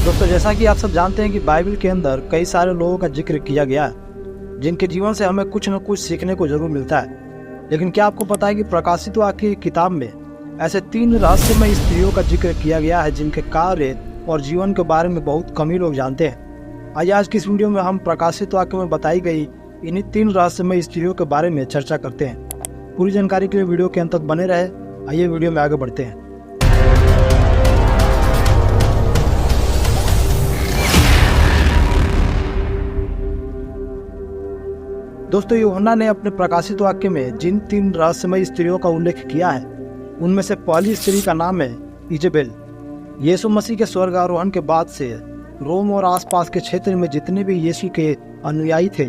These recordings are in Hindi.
दोस्तों, जैसा कि आप सब जानते हैं कि बाइबल के अंदर कई सारे लोगों का जिक्र किया गया है जिनके जीवन से हमें कुछ न कुछ सीखने को जरूर मिलता है। लेकिन क्या आपको पता है कि प्रकाशित वाक्य की किताब में ऐसे 3 रहस्यमय स्त्रियों का जिक्र किया गया है जिनके कार्य और जीवन के बारे में बहुत कम ही लोग जानते हैं। आइए आज की इस वीडियो में हम प्रकाशित वाक्य में बताई गई इन्हीं 3 रहस्यमय स्त्रियों के बारे में चर्चा करते हैं। पूरी जानकारी के लिए वीडियो के अंत तक बने रहे। आइए वीडियो में आगे बढ़ते हैं। दोस्तों, यूहन्ना ने अपने प्रकाशित वाक्य में जिन 3 रहस्यमय स्त्रियों का उल्लेख किया है उनमें से पहली स्त्री का नाम है इजेबेल। यीशु मसीह के स्वर्ग आरोहण के बाद से रोम और आसपास के क्षेत्र में जितने भी यीशु के अनुयायी थे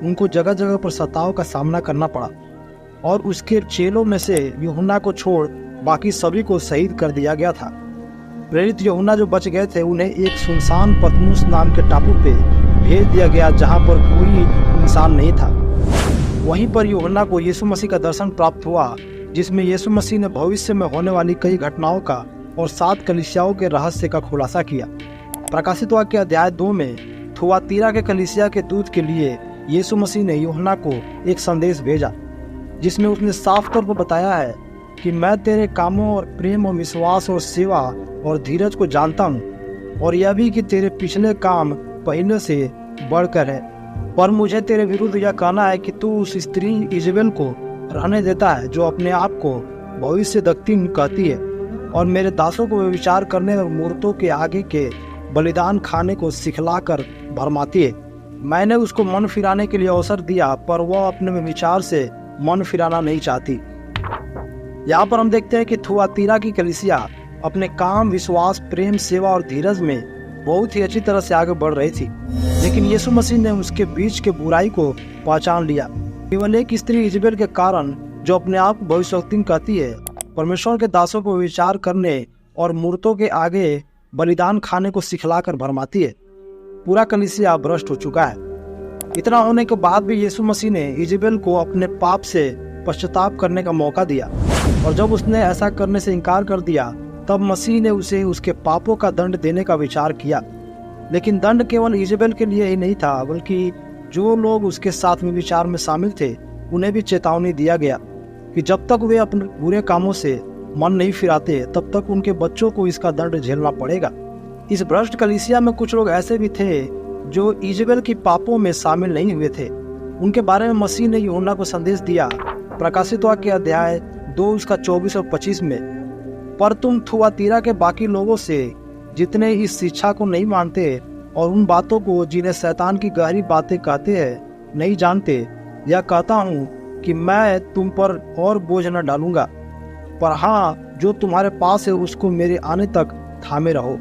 उनको जगह जगह पर सताव का सामना करना पड़ा और उसके चेलों में से यूहन्ना को छोड़ बाकी सभी को शहीद कर दिया गया था। प्रेरित यूहन्ना जो बच गए थे उन्हें एक सुनसान पतमुस नाम के टापू पे भेज दिया गया जहाँ पर कोई इंसान नहीं था। वहीं पर यूहन्ना को यीशु मसीह का दर्शन प्राप्त हुआ जिसमें यीशु मसीह ने भविष्य में होने वाली कई घटनाओं का और 7 कलीसियाओं के रहस्य का खुलासा किया। प्रकाशित वाक्य अध्याय 2 में थुआतीरा के कलीसिया के दूत के लिए यीशु मसीह ने यूहन्ना को एक संदेश भेजा जिसमें उसने साफ तौर पर बताया है कि मैं तेरे कामों और प्रेम और विश्वास और सेवा और धीरज को जानता हूँ और यह भी कि तेरे पिछले काम पहले से बढ़कर है, पर मुझे तेरे विरुद्ध यह कहना है कि तू उस स्त्री इजेबेल को रहने देता है जो अपने आप को भविष्यद्वक्ता कहती है और मेरे दासों को विचार करने और मूर्तों के आगे के बलिदान खाने को सिखलाकर भरमाती है। मैंने उसको मन फिराने के लिए अवसर दिया पर वह अपने विचार से मन फिराना नहीं चाहती। यहाँ पर हम देखते हैं कि थुआतीरा की कलीसिया अपने काम, विश्वास, प्रेम, सेवा और धीरज में बहुत ही अच्छी तरह से आगे बढ़ रही थी, लेकिन यीशु मसीह ने उसके बीच के बुराई को पहचान लिया। केवल एक स्त्री इजेबेल के कारण जो अपने आप को भविष्यवक्ता कहती है परमेश्वर के दासों को विचार करने और मूर्तों के आगे बलिदान खाने को सिखलाकर भरमाती है। पूरा कलीसिया भ्रष्ट हो चुका है। इतना होने के बाद भी यीशु मसीह ने इजेबेल को अपने पाप से पश्चाताप करने का मौका दिया और जब उसने ऐसा करने से इनकार कर दिया तब मसीह ने उसे उसके पापों का दंड देने का विचार किया। लेकिन दंड केवल इजेबेल के लिए ही नहीं था बल्कि जो लोग उसके साथ में विचार में शामिल थे उन्हें भी चेतावनी दिया गया कि जब तक वे अपने बुरे कामों से मन नहीं फिराते तब तक उनके बच्चों को इसका दंड झेलना पड़ेगा। इस भ्रष्ट कलीसिया में कुछ लोग ऐसे भी थे जो इजेबेल की पापों में शामिल नहीं हुए थे। उनके बारे में मसीह ने यूहन्ना को संदेश दिया प्रकाशित वाक्य अध्याय 2 उसका 24 और 25 में, पर तुम थुआतीरा के बाकी लोगों से जितने इस शिक्षा को नहीं मानते और उन बातों को जिन्हें शैतान की गहरी बातें कहते हैं नहीं जानते, यह कहता हूँ कि मैं तुम पर और बोझ न डालूंगा, पर हाँ जो तुम्हारे पास है उसको मेरे आने तक थामे रहो।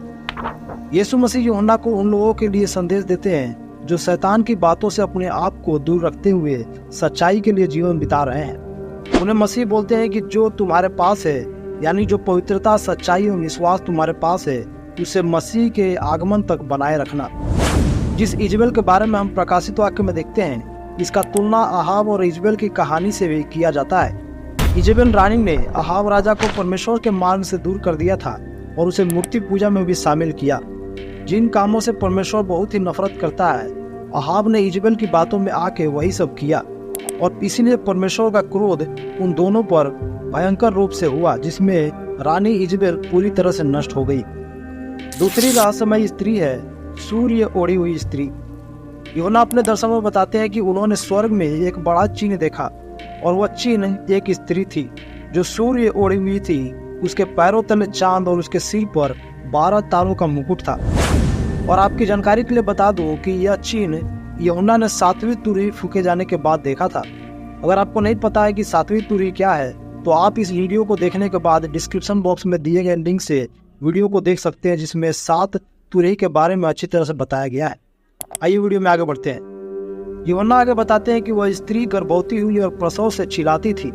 यीशु मसीह यूहन्ना को उन लोगों के लिए संदेश देते हैं जो शैतान की बातों से अपने आप को दूर रखते हुए सच्चाई के लिए जीवन बिता रहे हैं। उन्हें मसीह बोलते हैं कि जो तुम्हारे पास है यानी जो पवित्रता, सच्चाई और विश्वास तुम्हारे पास है उसे मसीह के आगमन तक बनाए रखना। जिस इजेबेल के बारे में हम प्रकाशित वाक्य में देखते हैं इसका तुलना अहाब और इजेबेल की कहानी से भी किया जाता है। इजेबेल रानी ने अहाब राजा को परमेश्वर के मार्ग से दूर कर दिया था और उसे मूर्ति पूजा में भी शामिल किया, जिन कामों से परमेश्वर बहुत ही नफरत करता है। अहाब ने इजेबेल की बातों में आके वही सब किया और इसीलिए परमेश्वर का क्रोध उन दोनों पर भयंकर रूप से हुआ जिसमें रानी इजेबेल पूरी तरह से नष्ट हो गई। दूसरी रहस्यमय स्त्री है सूर्य ओढ़ी हुई स्त्री। यूहन्ना अपने दर्शन में बताते हैं कि उन्होंने स्वर्ग में एक बड़ा चिन्ह देखा और वह चिन्ह एक स्त्री थी जो सूर्य ओढ़ी हुई थी। उसके पैरों तले चांद और उसके सिर पर 12 तारों का मुकुट था। और आपकी जानकारी के लिए बता दूं कि यह चिन्ह यूहन्ना ने 7वीं तुरही फूके जाने के बाद देखा था। अगर आपको नहीं पता है कि 7वीं तुरही क्या है तो आप इस वीडियो को देखने के बाद डिस्क्रिप्शन बॉक्स में दिए गए लिंक से वीडियो को देख सकते हैं जिसमें 7 तुरही के बारे में अच्छी तरह से बताया गया है। आइए वीडियो में आगे बढ़ते हैं। यूहन्ना आगे बताते हैं कि वह स्त्री गर्भवती हुई और प्रसव से चिल्लाती थी।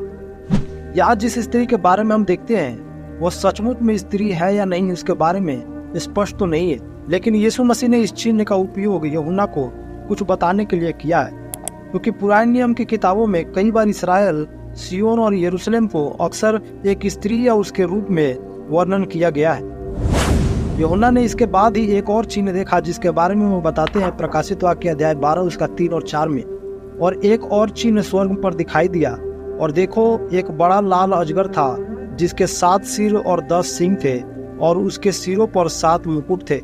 यहाँ जिस स्त्री के बारे में हम देखते हैं वह सचमुच में स्त्री है या नहीं उसके बारे में स्पष्ट तो नहीं है, लेकिन यीशु मसीह ने इस चिन्ह का उपयोग यूहन्ना को कुछ बताने के लिए किया है, क्योंकि पुराने नियम की किताबों में कई बार इसराइल, सियोन और यरूशलेम को अक्सर एक स्त्री या उसके रूप में वर्णन किया गया है। यूहन्ना ने इसके बाद ही एक और चिन्ह देखा जिसके बारे में वो बताते हैं प्रकाशित वाक्य अध्याय 12 उसका 3 और 4 में। और एक और चिन्ह स्वर्ग पर दिखाई दिया, और देखो एक बड़ा लाल अजगर था जिसके 7 सिर और 10 सींग थे, और उसके सिरों पर 7 मुकुट थे,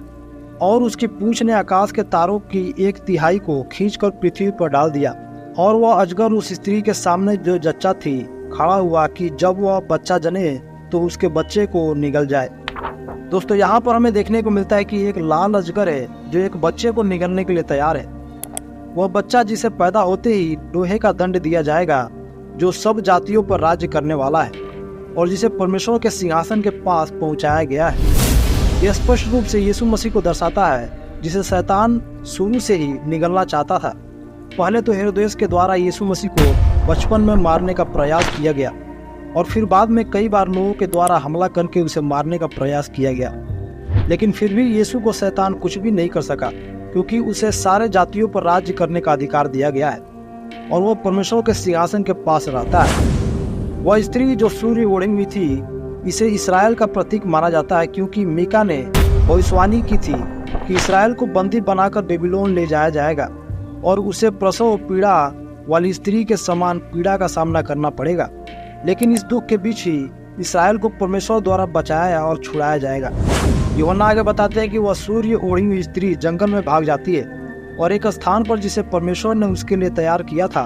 और उसकी पूंछ ने आकाश के तारों की 1/3 को खींचकर पृथ्वी पर डाल दिया। और वह अजगर उस स्त्री के सामने जो जच्चा थी खड़ा हुआ कि जब वह बच्चा जने तो उसके बच्चे को निगल जाए। दोस्तों, यहाँ पर हमें देखने को मिलता है कि एक लाल अजगर है जो एक बच्चे को निगलने के लिए तैयार है। वह बच्चा जिसे पैदा होते ही लोहे का दंड दिया जाएगा, जो सब जातियों पर राज्य करने वाला है, और जिसे परमेश्वर के सिंहासन के पास पहुंचाया गया है। यह स्पष्ट रूप से यीशु मसीह को दर्शाता है, जिसे शैतान शुरू से ही निगलना चाहता था। पहले तो हेरोदेस के द्वारा यीशु मसीह को बचपन में मारने का प्रयास किया गया, और फिर बाद में कई बार लोगों के द्वारा हमला करके उसे मारने का प्रयास किया गया। लेकिन फिर भी यीशु को शैतान कुछ भी नहीं कर सका, क्योंकि उसे सारे जातियों पर राज्य करने का अधिकार दिया गया है, और वह परमेश्वर के सिंहासन के पास रहता है। वह स्त्री जो सूर्य ओढ़ी हुई थी, इसे इस्राएल का प्रतीक माना जाता है, क्योंकि मीका ने भविष्यवाणी की थी कि इस्राएल को बंदी बनाकर बेबीलोन ले जाया जाएगा, और उसे प्रसव पीड़ा वाली स्त्री के समान पीड़ा का सामना करना पड़ेगा। लेकिन इस दुख के बीच ही इस्राएल को परमेश्वर द्वारा बचाया और छुड़ाया जाएगा। यूहन्ना आगे बताते हैं कि वह सूर्य ओढ़ी हुई स्त्री जंगल में भाग जाती है, और एक स्थान पर जिसे परमेश्वर ने उसके लिए तैयार किया था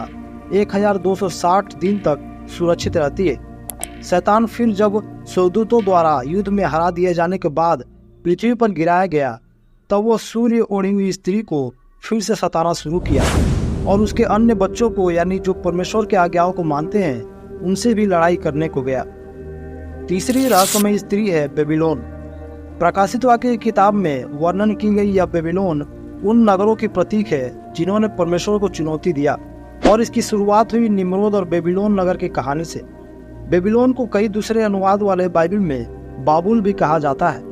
1260 दिन तक सुरक्षित रहती है। शैतान फिर जब स्वर्गदूतों द्वारा युद्ध में हरा दिए जाने के बाद पृथ्वी पर गिराया गया, तब वह सूर्य ओढ़ी हुई स्त्री को फिर से सताना शुरू किया, और उसके अन्य बच्चों को, यानी जो परमेश्वर के आज्ञाओं को मानते हैं, उनसे भी लड़ाई करने को गया। तीसरी रहस्यमय स्त्री है बेबीलोन। प्रकाशित वाक्य की किताब में वर्णन की गई यह बेबीलोन उन नगरों की प्रतीक है जिन्होंने परमेश्वर को चुनौती दिया, और इसकी शुरुआत हुई निम्रोद और बेबीलोन नगर की कहानी से। बेबीलोन को कई दूसरे अनुवाद वाले बाइबल में बाबुल भी कहा जाता है,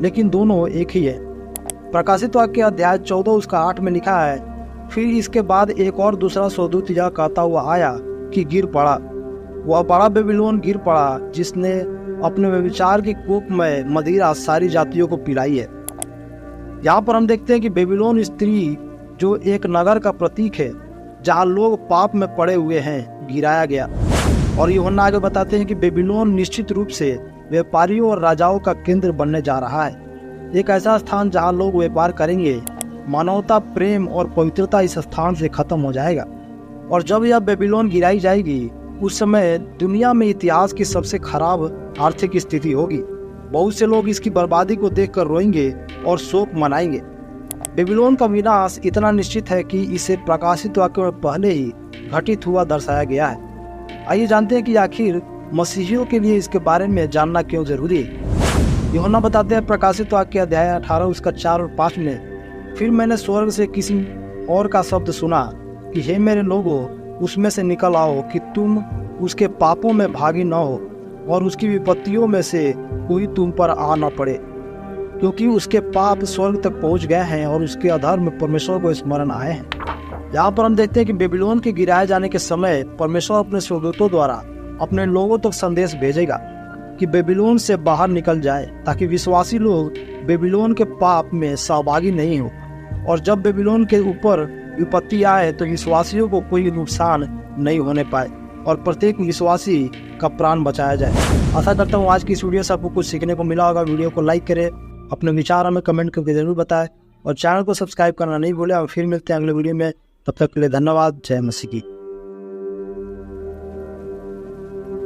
लेकिन दोनों एक ही है। प्रकाशित वाक्य अध्याय 14 उसका 8 में लिखा है, फिर इसके बाद एक और दूसरा स्वर्गदूत यह कहता हुआ आया कि गिर पड़ा, वह बड़ा बेबीलोन गिर पड़ा, जिसने अपने व्यभिचार की कूप में मदिरा सारी जातियों को पिलाई है। यहाँ पर हम देखते हैं कि बेबीलोन स्त्री जो एक नगर का प्रतीक है जहाँ लोग पाप में पड़े हुए हैं, गिराया गया। और यूहन्ना आगे बताते हैं कि बेबीलोन निश्चित रूप से व्यापारियों और राजाओं का केंद्र बनने जा रहा है, एक ऐसा स्थान जहाँ लोग व्यापार करेंगे। मानवता, प्रेम और पवित्रता इस स्थान से खत्म हो जाएगा, और जब यह बेबीलोन गिराई जाएगी, उस समय दुनिया में इतिहास की सबसे खराब आर्थिक स्थिति होगी। बहुत से लोग इसकी बर्बादी को देखकर रोएंगे और शोक मनाएंगे। बेबीलोन का विनाश इतना निश्चित है कि इसे प्रकाशित वाक्य में पहले ही घटित हुआ दर्शाया गया है। आइए जानते हैं कि आखिर मसीहियों के लिए इसके बारे में जानना क्यों जरूरी है। यूहन्ना बताते हैं प्रकाशित वाक्य अध्याय 18 उसका 4 और 5 में, फिर मैंने स्वर्ग से किसी और का शब्द सुना कि हे मेरे लोगों, उसमें से निकल आओ कि तुम उसके पापों में भागी न हो, और उसकी विपत्तियों में से कोई तुम पर आ न पड़े, क्योंकि उसके पाप स्वर्ग तक पहुंच गए हैं और उसके अधर्म परमेश्वर को स्मरण आए हैं। यहाँ पर हम देखते हैं कि बेबीलोन के गिराए जाने के समय परमेश्वर अपने स्वर्गदूतों द्वारा अपने लोगों तक संदेश भेजेगा कि बेबीलोन से बाहर निकल जाए, ताकि विश्वासी लोग बेबीलोन के पाप में सहभागी नहीं हो, और जब बेबीलोन के ऊपर विपत्ति आए तो विश्वासियों को कोई नुकसान नहीं होने पाए, और प्रत्येक विश्वासी का प्राण बचाया जाए। आशा करता हूँ आज की इस वीडियो से आपको कुछ सीखने को मिला होगा। वीडियो को लाइक करें, अपने विचार हमें कमेंट करके जरूर बताएं, और चैनल को सब्सक्राइब करना नहीं भूलें। और फिर मिलते हैं अगले वीडियो में, तब तक के लिए धन्यवाद। जय मसीह की।